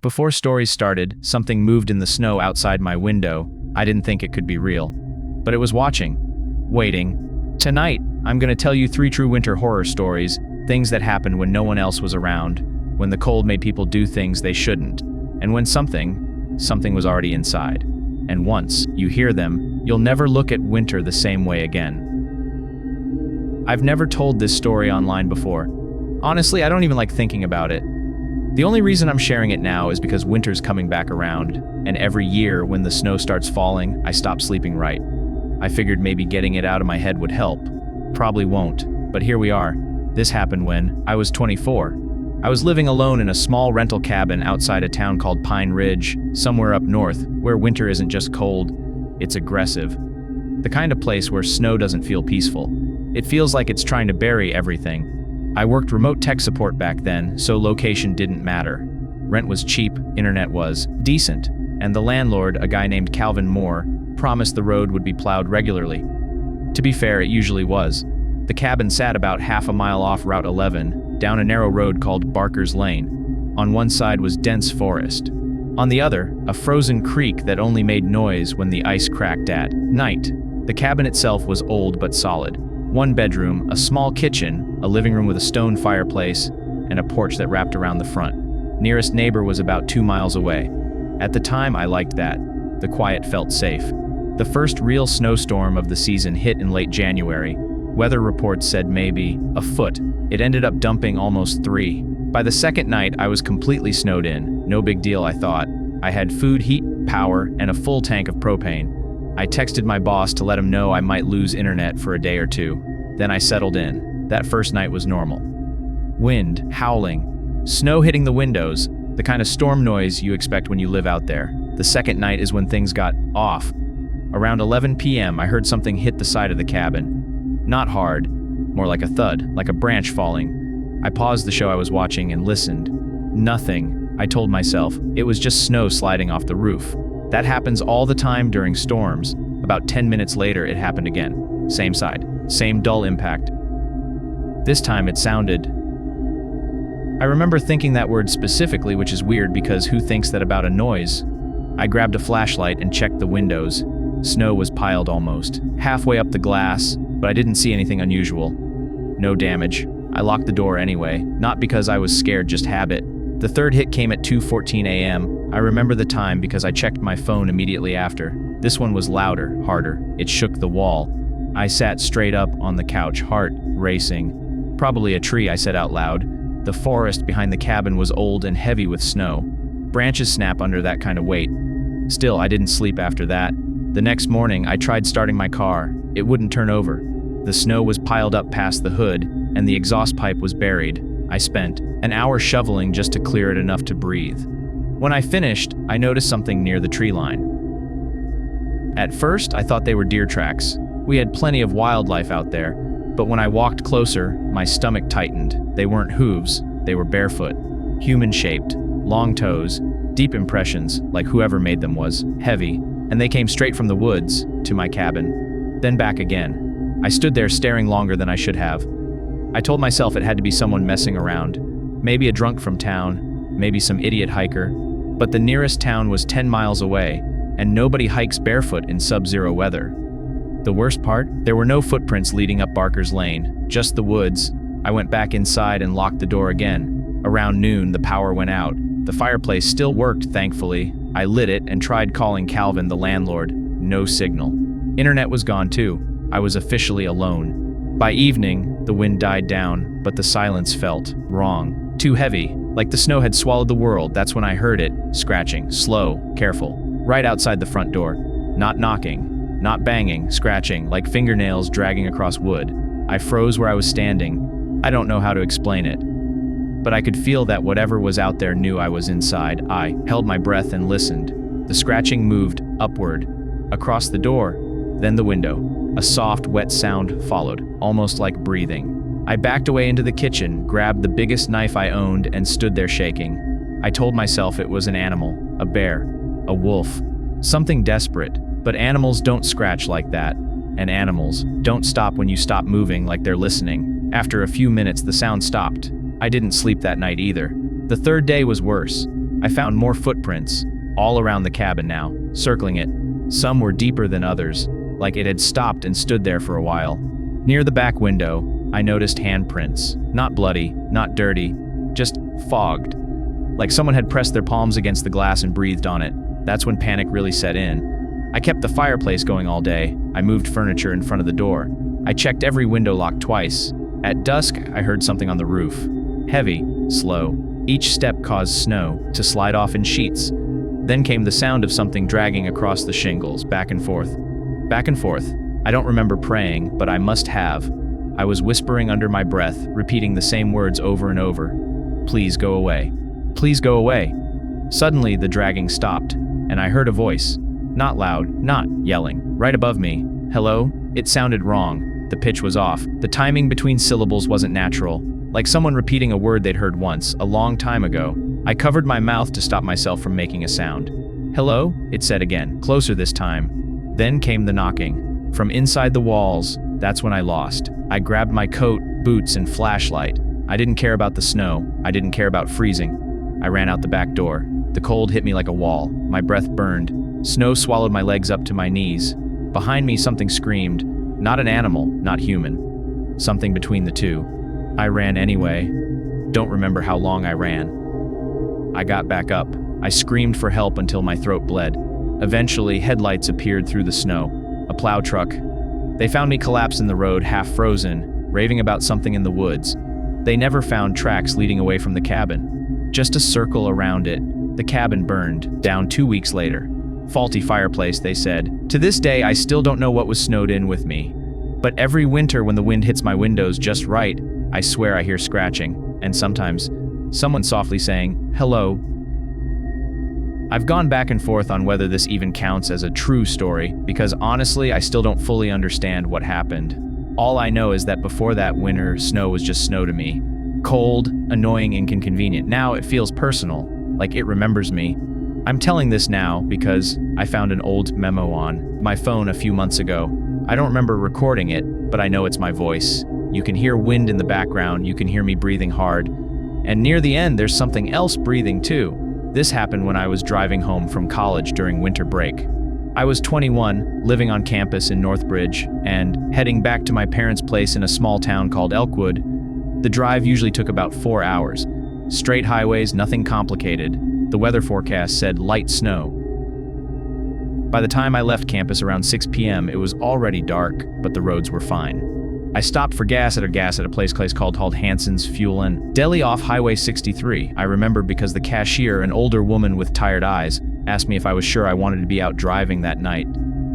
Before stories started, something moved in the snow outside my window. I didn't think it could be real. But it was watching. Waiting. Tonight, I'm gonna tell you 3 true winter horror stories, things that happened when no one else was around, when the cold made people do things they shouldn't, and when something was already inside. And once you hear them, you'll never look at winter the same way again. I've never told this story online before. Honestly, I don't even like thinking about it. The only reason I'm sharing it now is because winter's coming back around, and every year when the snow starts falling, I stop sleeping right. I figured maybe getting it out of my head would help. Probably won't, but here we are. This happened when I was 24. I was living alone in a small rental cabin outside a town called Pine Ridge, somewhere up north, where winter isn't just cold, it's aggressive. The kind of place where snow doesn't feel peaceful. It feels like it's trying to bury everything. I worked remote tech support back then, so location didn't matter. Rent was cheap, internet was decent, and the landlord, a guy named Calvin Moore, promised the road would be plowed regularly. To be fair, it usually was. The cabin sat about half a mile off Route 11, down a narrow road called Barker's Lane. On one side was dense forest. On the other, a frozen creek that only made noise when the ice cracked at night. The cabin itself was old but solid. 1 bedroom, a small kitchen, a living room with a stone fireplace, and a porch that wrapped around the front. Nearest neighbor was about 2 miles away. At the time, I liked that. The quiet felt safe. The first real snowstorm of the season hit in late January. Weather reports said maybe a foot. It ended up dumping almost 3. By the second night, I was completely snowed in. No big deal, I thought. I had food, heat, power, and a full tank of propane. I texted my boss to let him know I might lose internet for a day or 2. Then I settled in. That first night was normal. Wind, howling, snow hitting the windows, the kind of storm noise you expect when you live out there. The second night is when things got off. Around 11 p.m., I heard something hit the side of the cabin. Not hard, more like a thud, like a branch falling. I paused the show I was watching and listened. Nothing, I told myself. It was just snow sliding off the roof. That happens all the time during storms. About 10 minutes later, it happened again. Same side, same dull impact. This time it sounded... I remember thinking that word specifically, which is weird because who thinks that about a noise? I grabbed a flashlight and checked the windows. Snow was piled almost halfway up the glass, but I didn't see anything unusual. No damage. I locked the door anyway, not because I was scared, just habit. The third hit came at 2:14 a.m. I remember the time because I checked my phone immediately after. This one was louder, harder. It shook the wall. I sat straight up on the couch, heart racing. Probably a tree, I said out loud. The forest behind the cabin was old and heavy with snow. Branches snap under that kind of weight. Still, I didn't sleep after that. The next morning, I tried starting my car. It wouldn't turn over. The snow was piled up past the hood, and the exhaust pipe was buried. I spent an hour shoveling just to clear it enough to breathe. When I finished, I noticed something near the tree line. At first, I thought they were deer tracks. We had plenty of wildlife out there, but when I walked closer, my stomach tightened. They weren't hooves, they were barefoot, human-shaped, long toes, deep impressions, like whoever made them was heavy, and they came straight from the woods to my cabin, then back again. I stood there staring longer than I should have. I told myself it had to be someone messing around, maybe a drunk from town, maybe some idiot hiker, but the nearest town was 10 miles away, and nobody hikes barefoot in sub-zero weather. The worst part? There were no footprints leading up Barker's Lane, just the woods. I went back inside and locked the door again. Around noon, the power went out. The fireplace still worked, thankfully. I lit it and tried calling Calvin, the landlord. No signal. Internet was gone too. I was officially alone. By evening, the wind died down, but the silence felt wrong. Too heavy, like the snow had swallowed the world. That's when I heard it, scratching, slow, careful, right outside the front door. Not knocking, not banging, scratching, like fingernails dragging across wood. I froze where I was standing. I don't know how to explain it, but I could feel that whatever was out there knew I was inside. I held my breath and listened. The scratching moved upward, across the door, then the window. A soft, wet sound followed, almost like breathing. I backed away into the kitchen, grabbed the biggest knife I owned, and stood there shaking. I told myself it was an animal, a bear, a wolf, something desperate. But animals don't scratch like that, and animals don't stop when you stop moving like they're listening. After a few minutes, the sound stopped. I didn't sleep that night either. The third day was worse. I found more footprints, all around the cabin now, circling it. Some were deeper than others, like it had stopped and stood there for a while. Near the back window, I noticed handprints. Not bloody, not dirty, just fogged. Like someone had pressed their palms against the glass and breathed on it. That's when panic really set in. I kept the fireplace going all day. I moved furniture in front of the door. I checked every window lock twice. At dusk, I heard something on the roof. Heavy, slow. Each step caused snow to slide off in sheets. Then came the sound of something dragging across the shingles, back and forth. Back and forth. I don't remember praying, but I must have. I was whispering under my breath, repeating the same words over and over. Please go away. Please go away. Suddenly, the dragging stopped, and I heard a voice. Not loud, not yelling. Right above me. Hello? It sounded wrong. The pitch was off. The timing between syllables wasn't natural. Like someone repeating a word they'd heard once, a long time ago. I covered my mouth to stop myself from making a sound. Hello? It said again, closer this time. Then came the knocking. From inside the walls, that's when I lost. I grabbed my coat, boots, and flashlight. I didn't care about the snow. I didn't care about freezing. I ran out the back door. The cold hit me like a wall. My breath burned. Snow swallowed my legs up to my knees. Behind me, something screamed. Not an animal, not human. Something between the two. I ran anyway. Don't remember how long I ran. I got back up. I screamed for help until my throat bled. Eventually, headlights appeared through the snow. A plow truck. They found me collapsed in the road, half frozen, raving about something in the woods. They never found tracks leading away from the cabin. Just a circle around it. The cabin burned, down 2 weeks later. Faulty fireplace, they said. To this day, I still don't know what was snowed in with me. But every winter when the wind hits my windows just right, I swear I hear scratching, and sometimes someone softly saying, hello. I've gone back and forth on whether this even counts as a true story, because honestly, I still don't fully understand what happened. All I know is that before that winter, snow was just snow to me. Cold, annoying, and inconvenient. Now it feels personal, like it remembers me. I'm telling this now because I found an old memo on my phone a few months ago. I don't remember recording it, but I know it's my voice. You can hear wind in the background, you can hear me breathing hard. And near the end, there's something else breathing too. This happened when I was driving home from college during winter break. I was 21, living on campus in Northbridge, and heading back to my parents' place in a small town called Elkwood. The drive usually took about 4 hours. Straight highways, nothing complicated. The weather forecast said light snow. By the time I left campus around 6 p.m., it was already dark, but the roads were fine. I stopped for gas at a place called Hanson's Fuel and Deli off Highway 63. I remember because the cashier, an older woman with tired eyes, asked me if I was sure I wanted to be out driving that night.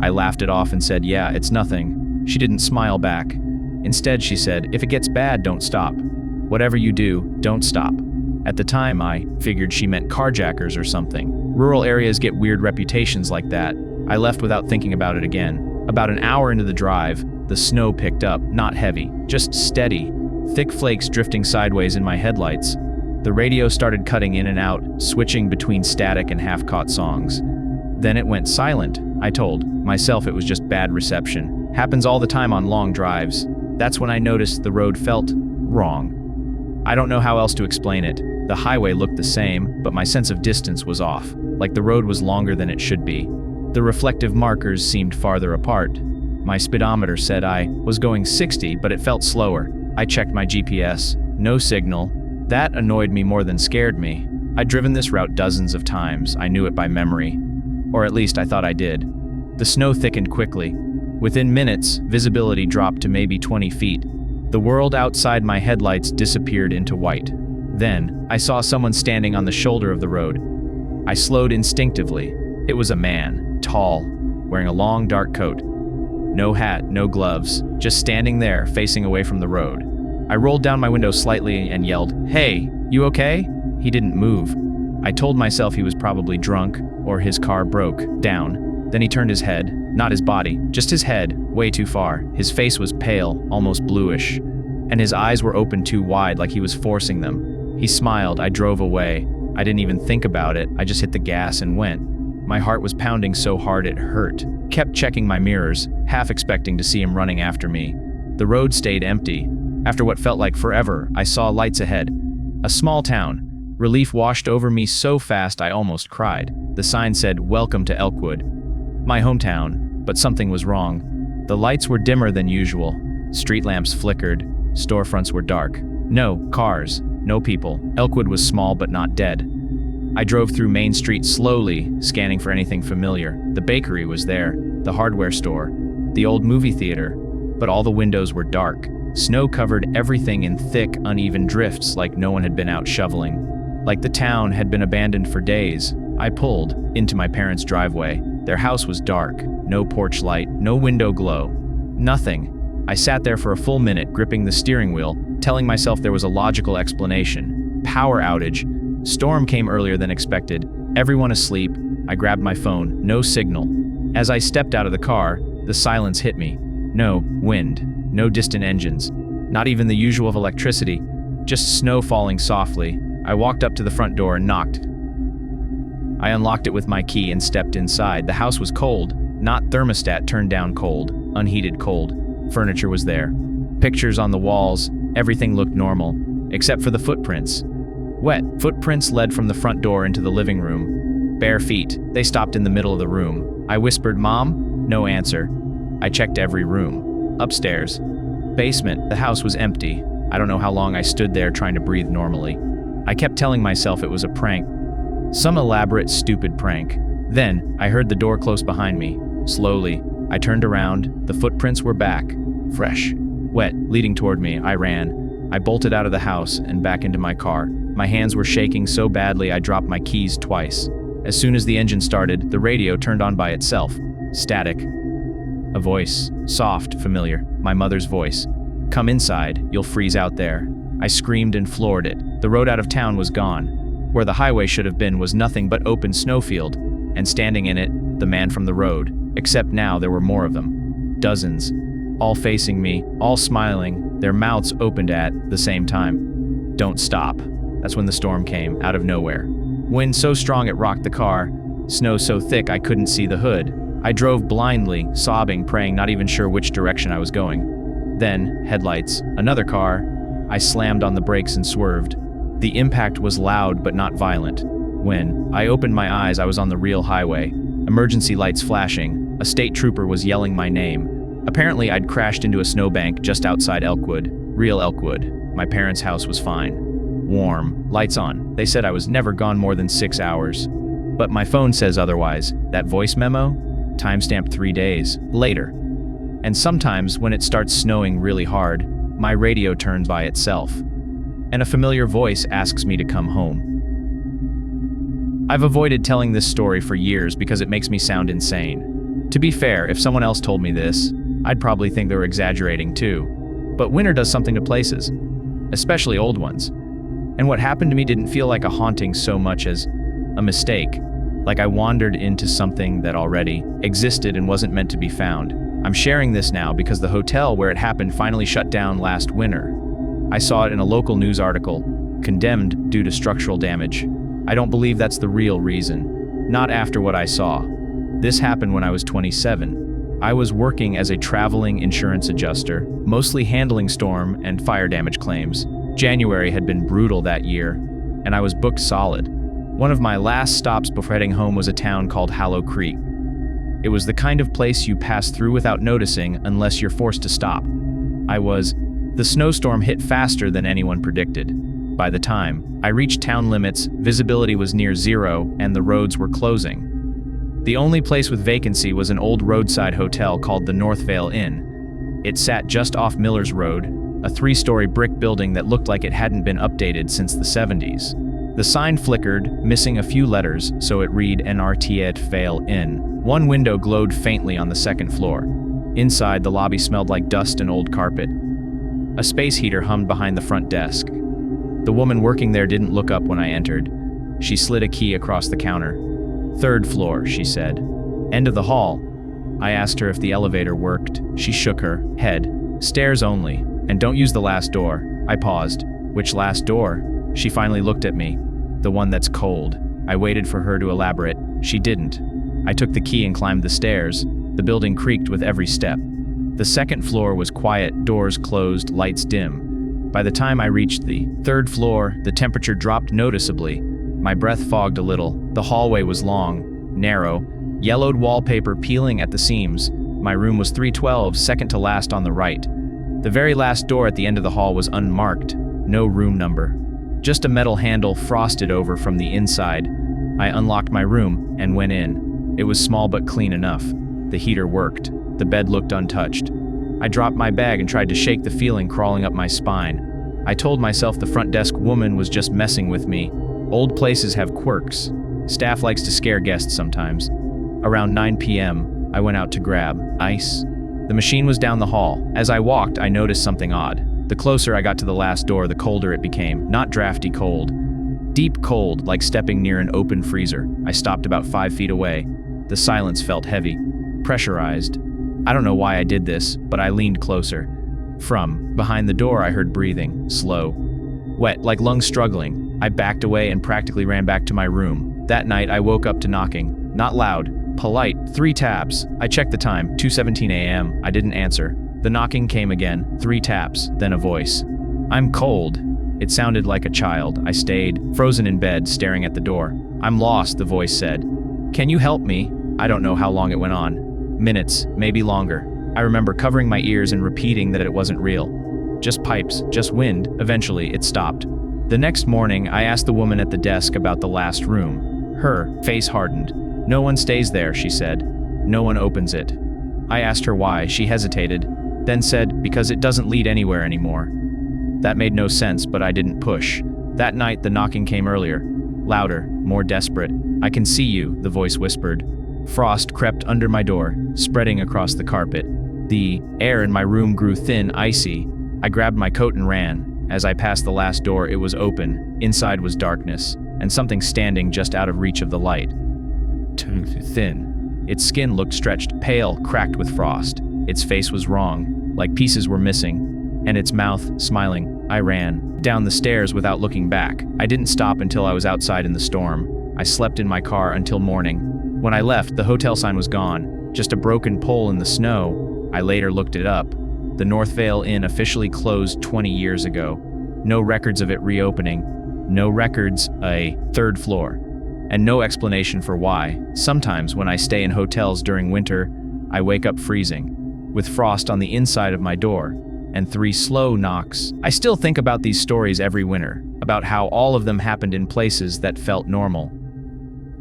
I laughed it off and said, yeah, it's nothing. She didn't smile back. Instead, she said, if it gets bad, don't stop. Whatever you do, don't stop. At the time, I figured she meant carjackers or something. Rural areas get weird reputations like that. I left without thinking about it again. About an hour into the drive, the snow picked up, not heavy, just steady, thick flakes drifting sideways in my headlights. The radio started cutting in and out, switching between static and half-caught songs. Then it went silent. I told myself it was just bad reception. Happens all the time on long drives. That's when I noticed the road felt wrong. I don't know how else to explain it. The highway looked the same, but my sense of distance was off, like the road was longer than it should be. The reflective markers seemed farther apart. My speedometer said I was going 60, but it felt slower. I checked my GPS. No signal. That annoyed me more than scared me. I'd driven this route dozens of times. I knew it by memory. Or at least I thought I did. The snow thickened quickly. Within minutes, visibility dropped to maybe 20 feet. The world outside my headlights disappeared into white. Then, I saw someone standing on the shoulder of the road. I slowed instinctively. It was a man, tall, wearing a long dark coat. No hat, no gloves, just standing there, facing away from the road. I rolled down my window slightly and yelled, "Hey, you okay?" He didn't move. I told myself he was probably drunk, or his car broke down. Then he turned his head, not his body, just his head, way too far. His face was pale, almost bluish, and his eyes were open too wide like he was forcing them. He smiled. I drove away. I didn't even think about it. I just hit the gas and went. My heart was pounding so hard it hurt. Kept checking my mirrors, half expecting to see him running after me. The road stayed empty. After what felt like forever, I saw lights ahead. A small town. Relief washed over me so fast I almost cried. The sign said, "Welcome to Elkwood," my hometown, but something was wrong. The lights were dimmer than usual. Street lamps flickered. Storefronts were dark. No cars, no people. Elkwood was small but not dead. I drove through Main Street slowly, scanning for anything familiar. The bakery was there, the hardware store, the old movie theater, but all the windows were dark. Snow covered everything in thick, uneven drifts like no one had been out shoveling. Like the town had been abandoned for days. I pulled into my parents' driveway. Their house was dark, no porch light, no window glow, nothing. I sat there for a full minute, gripping the steering wheel, telling myself there was a logical explanation. Power outage. Storm came earlier than expected. Everyone asleep. I grabbed my phone. No signal. As I stepped out of the car, the silence hit me. No wind. No distant engines. Not even the usual of electricity. Just snow falling softly. I walked up to the front door and knocked. I unlocked it with my key and stepped inside. The house was cold. Not thermostat turned down cold. Unheated cold. Furniture was there. Pictures on the walls. Everything looked normal. Except for the footprints. Wet footprints led from the front door into the living room. Bare feet. They stopped in the middle of the room. I whispered, "Mom?" No answer. I checked every room. Upstairs. Basement. The house was empty. I don't know how long I stood there trying to breathe normally. I kept telling myself it was a prank. Some elaborate, stupid prank. Then, I heard the door close behind me. Slowly, I turned around. The footprints were back. Fresh. Wet, leading toward me. I ran. I bolted out of the house and back into my car. My hands were shaking so badly I dropped my keys twice. As soon as the engine started, the radio turned on by itself. Static. A voice. Soft, familiar. My mother's voice. "Come inside, you'll freeze out there." I screamed and floored it. The road out of town was gone. Where the highway should have been was nothing but open snowfield, and standing in it, the man from the road. Except now there were more of them. Dozens. All facing me, all smiling, their mouths opened at the same time. "Don't stop." That's when the storm came, out of nowhere. Wind so strong it rocked the car. Snow so thick I couldn't see the hood. I drove blindly, sobbing, praying, not even sure which direction I was going. Then, headlights, another car. I slammed on the brakes and swerved. The impact was loud but not violent. When I opened my eyes, I was on the real highway. Emergency lights flashing. A state trooper was yelling my name. Apparently, I'd crashed into a snowbank just outside Elkwood. Real Elkwood. My parents' house was fine. Warm. Lights on. They said I was never gone more than 6 hours. But my phone says otherwise. That voice memo? Timestamp 3 days. Later. And sometimes, when it starts snowing really hard, my radio turns by itself. And a familiar voice asks me to come home. I've avoided telling this story for years because it makes me sound insane. To be fair, if someone else told me this, I'd probably think they were exaggerating too. But winter does something to places, especially old ones. And what happened to me didn't feel like a haunting so much as a mistake, like I wandered into something that already existed and wasn't meant to be found. I'm sharing this now because the hotel where it happened finally shut down last winter. I saw it in a local news article, condemned due to structural damage. I don't believe that's the real reason. Not after what I saw. This happened when I was 27. I was working as a traveling insurance adjuster, mostly handling storm and fire damage claims. January had been brutal that year, and I was booked solid. One of my last stops before heading home was a town called Hollow Creek. It was the kind of place you pass through without noticing unless you're forced to stop. The snowstorm hit faster than anyone predicted. By the time I reached town limits, visibility was near zero and the roads were closing. The only place with vacancy was an old roadside hotel called the Northvale Inn. It sat just off Miller's Road, a 3-story brick building that looked like it hadn't been updated since the 70s. The sign flickered, missing a few letters, so it read Northvale Inn. One window glowed faintly on the second floor. Inside, the lobby smelled like dust and old carpet. A space heater hummed behind the front desk. The woman working there didn't look up when I entered. She slid a key across the counter. "3rd floor," she said. "End of the hall." I asked her if the elevator worked. She shook her head. "Stairs only, and don't use the last door." I paused. "Which last door?" She finally looked at me. "The one that's cold." I waited for her to elaborate. She didn't. I took the key and climbed the stairs. The building creaked with every step. The 2nd floor was quiet, doors closed, lights dim. By the time I reached the third floor, the temperature dropped noticeably. My breath fogged a little. The hallway was long, narrow, yellowed wallpaper peeling at the seams. My room was 312, second to last on the right. The very last door at the end of the hall was unmarked, no room number. Just a metal handle frosted over from the inside. I unlocked my room and went in. It was small but clean enough. The heater worked. The bed looked untouched. I dropped my bag and tried to shake the feeling crawling up my spine. I told myself the front desk woman was just messing with me. Old places have quirks. Staff likes to scare guests sometimes. Around 9 p.m., I went out to grab ice. The machine was down the hall. As I walked, I noticed something odd. The closer I got to the last door, the colder it became. Not drafty cold. Deep cold, like stepping near an open freezer. I stopped about 5 feet away. The silence felt heavy, pressurized. I don't know why I did this, but I leaned closer. From behind the door, I heard breathing, slow, wet, like lungs struggling. I backed away and practically ran back to my room. That night, I woke up to knocking. Not loud, polite, 3 taps. I checked the time, 2:17 a.m. I didn't answer. The knocking came again, 3 taps, then a voice. "I'm cold." It sounded like a child. I stayed, frozen in bed, staring at the door. "I'm lost," the voice said. "Can you help me?" I don't know how long it went on. Minutes, maybe longer. I remember covering my ears and repeating that it wasn't real. Just pipes, just wind. Eventually, it stopped. The next morning, I asked the woman at the desk about the last room. Her face hardened. "No one stays there," she said. "No one opens it." I asked her why. She hesitated, then said, "Because it doesn't lead anywhere anymore." That made no sense, but I didn't push. That night, the knocking came earlier. Louder, more desperate. "I can see you," the voice whispered. Frost crept under my door, spreading across the carpet. The air in my room grew thin, icy. I grabbed my coat and ran. As I passed the last door, it was open. Inside was darkness, and something standing just out of reach of the light. Too thin. Its skin looked stretched, pale, cracked with frost. Its face was wrong, like pieces were missing. And its mouth, smiling. I ran down the stairs without looking back. I didn't stop until I was outside in the storm. I slept in my car until morning. When I left, the hotel sign was gone, just a broken pole in the snow. I later looked it up. The North Vale Inn officially closed 20 years ago. No records of it reopening. No records, a third floor. And no explanation for why. Sometimes when I stay in hotels during winter, I wake up freezing, with frost on the inside of my door, and 3 slow knocks. I still think about these stories every winter, about how all of them happened in places that felt normal.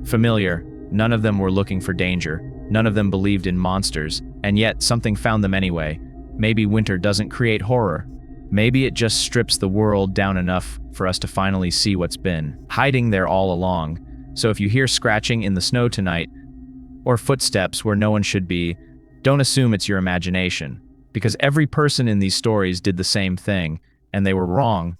Familiar. None of them were looking for danger. None of them believed in monsters, and yet something found them anyway. Maybe winter doesn't create horror. Maybe it just strips the world down enough for us to finally see what's been hiding there all along. So if you hear scratching in the snow tonight, or footsteps where no one should be, don't assume it's your imagination, because every person in these stories did the same thing, and they were wrong.